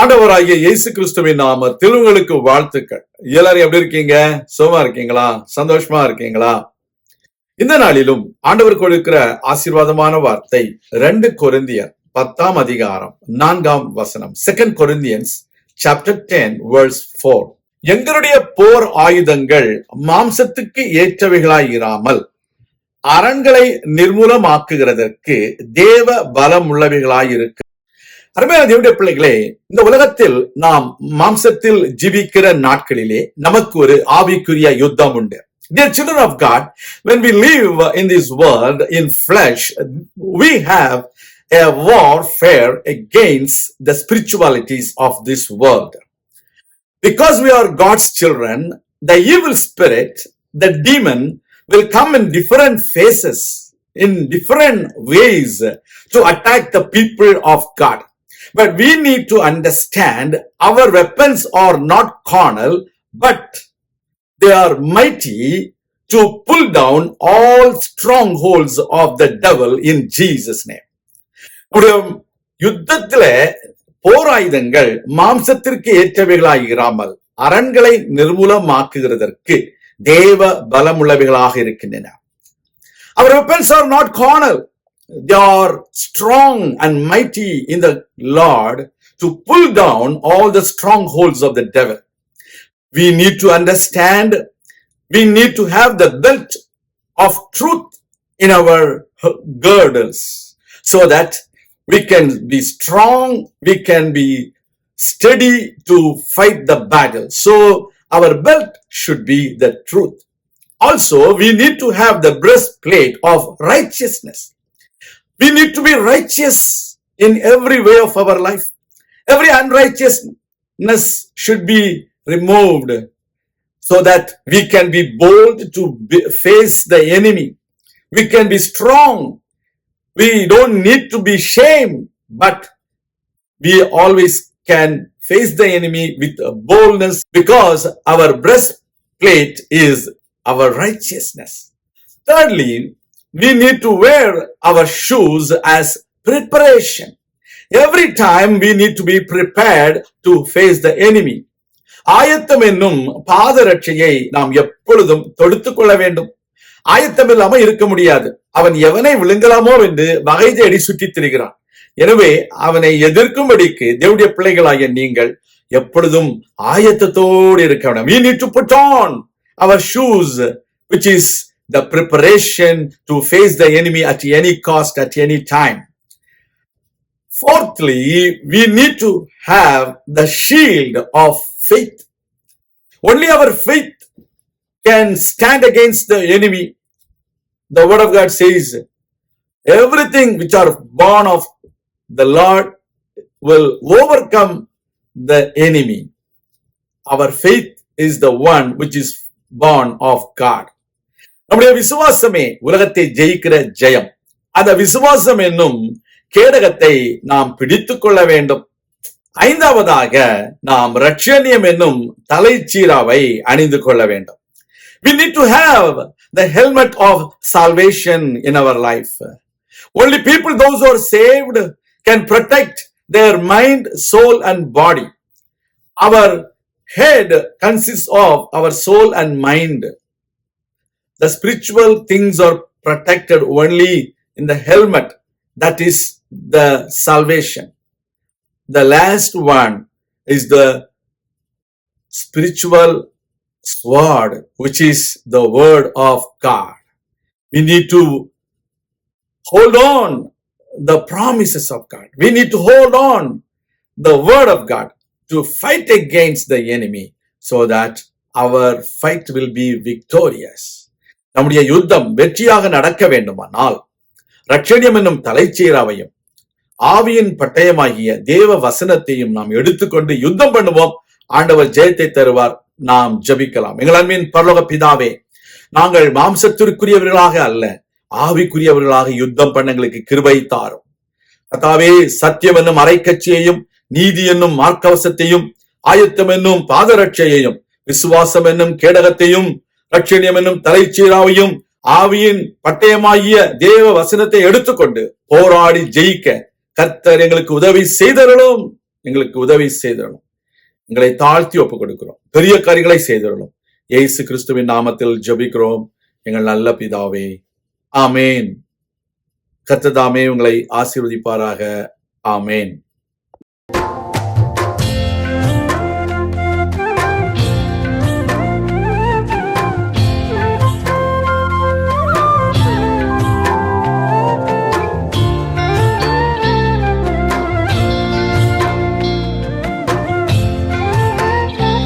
ஆண்டவராகிய இயேசு கிறிஸ்துவின் நாமத்தில் உங்களுக்கு வாழ்த்துக்கள். எல்லாரும் எப்படி இருக்கீங்க? சுகமா இருக்கீங்களா? சந்தோஷமா இருக்கீங்களா? இந்த நாளிலும் ஆண்டவர் கொடுக்கிற ஆசீர்வாதமான வார்த்தை 2 கொரிந்தியர் 10ஆம் அதிகாரம் 4ஆம் வசனம். 2 Corinthians chapter 10 verse 4. எங்களுடைய போர் ஆயுதங்கள் மாம்சத்துக்கு ஏற்றவைகளாய் இராமல் அரண்களை நிர்மூலமாக்குகிறதற்கு தேவ பலம் உள்ளவைகளாய் இருக்கு. அருமையான தேவனுடைய பிள்ளைகளே, இந்த உலகத்தில் நாம் மாம்சத்தில் ஜீவிக்கிற நாட்களிலே நமக்கு ஒரு ஆவிக்குரிய யுத்தம் உண்டு. Dear children of God, when we live in this world in flesh, we have a warfare against the spiritualities of this world. Because we are God's children, the evil spirit, the demon, will come in different phases, in different ways to attack the people of God. But we need to understand our weapons are not carnal, but they are mighty to pull down all strongholds of the devil in Jesus' name. யுத்தத்திலே போராயுதங்கள் மாம்சத்திற்கு ஏற்றவைகளாய் இராமல் அரண்களை நிர்மூலமாக்குகிறதற்கு தேவ பலமுள்ளவைகளாக இருக்கின்றன. Our weapons are not carnal. They are strong and mighty in the Lord to pull down all the strongholds of the devil. We need to understand, we need to have the belt of truth in our girdles so that we can be strong, we can be steady to fight the battle. So our belt should be the truth. Also, we need to have the breastplate of righteousness. We need to be righteous in every way of our life. Every unrighteousness should be removed so that we can be bold to face the enemy. We can be strong. We don't need to be shamed, but we always can face the enemy with boldness because our breastplate is our righteousness. Thirdly, we need to wear our shoes as preparation. Every time we need to be prepared to face the enemy. ஆயத்தம் என்னும் பாதரட்சையை நாம் எப்பொழுதும் தொடுத்துக் கொள்ள வேண்டும். ஆயத்தம் இல்லாம இருக்க முடியாது. அவன் எவனை விழுங்கலாமோ என்று வகை தேடி சுற்றித் திரிகிறான். எனவே அவனை எதிர்க்கும்படிக்கு தேவனுடைய பிள்ளைகளாகிய நீங்கள் எப்பொழுதும் ஆயத்தத்தோடு இருக்க வேண்டும். We need to put on our shoes, which is the preparation to face the enemy at any cost, at any time. Fourthly, we need to have the shield of faith. Only our faith can stand against the enemy. The word of God says, everything which are born of the Lord will overcome the enemy. Our faith is the one which is born of God. நம்முடைய விசுவாசமே உலகத்தை ஜெயிக்கிற ஜெயம். அந்த விசுவாசம் என்னும் கேடகத்தை நாம் பிடித்துக் கொள்ள வேண்டும். ஐந்தாவதாக நாம் ரட்சணியம் என்னும் தலைச்சீராவை அணிந்து கொள்ள வேண்டும். We need to have the helmet of salvation in our life. Only people, those who are saved, can protect their mind, soul and body. Our head consists of our soul and mind. The spiritual things are protected only in the helmet, that is the salvation. The last one is the spiritual sword, which is the word of God. We need to hold on the promises of God. We need to hold on the word of God to fight against the enemy so that our fight will be victorious. நம்முடைய யுத்தம் வெற்றியாக நடக்க வேண்டுமானால் ரட்சணியம் என்னும் தலைச்சீராவையும் ஆவியின் பட்டயமாகிய தேவ வசனத்தையும் நாம் எடுத்துக்கொண்டு யுத்தம் பண்ணுவோம். ஆண்டவர் ஜெயத்தை தருவார். நாம் ஜெபிக்கலாம். எங்கள் அன்பின் பரலோக பிதாவே, நாங்கள் மாம்சத்திற்குரியவர்களாக அல்ல, ஆவிக்குரியவர்களாக யுத்தம் பண்ண எங்களுக்கு கிருபை தாரும். கர்த்தாவே, சத்தியம் என்னும் அரைக்கச்சையையும் நீதி என்னும் மார்க்கவசத்தையும் ஆயத்தம் என்னும் பாதரட்சையையும் விசுவாசம் என்னும் கேடகத்தையும் ரட்சணியம் என்னும் தலைச்சீராவையும் ஆவியின் பட்டயமாகிய தேவ வசனத்தை எடுத்துக்கொண்டு போராடி ஜெயிக்க கர்த்தர் எங்களுக்கு உதவி செய்தருளும். எங்களுக்கு உதவி செய்திடணும். எங்களை தாழ்த்தி ஒப்புக் கொடுக்கிறோம். பெரிய காரியங்களை செய்திடணும். இயேசு கிறிஸ்துவின் நாமத்தில் ஜெபிக்கிறோம் எங்கள் நல்ல பிதாவே, ஆமேன். கர்த்தர் தாமே உங்களை ஆசீர்வதிப்பாராக. ஆமேன்.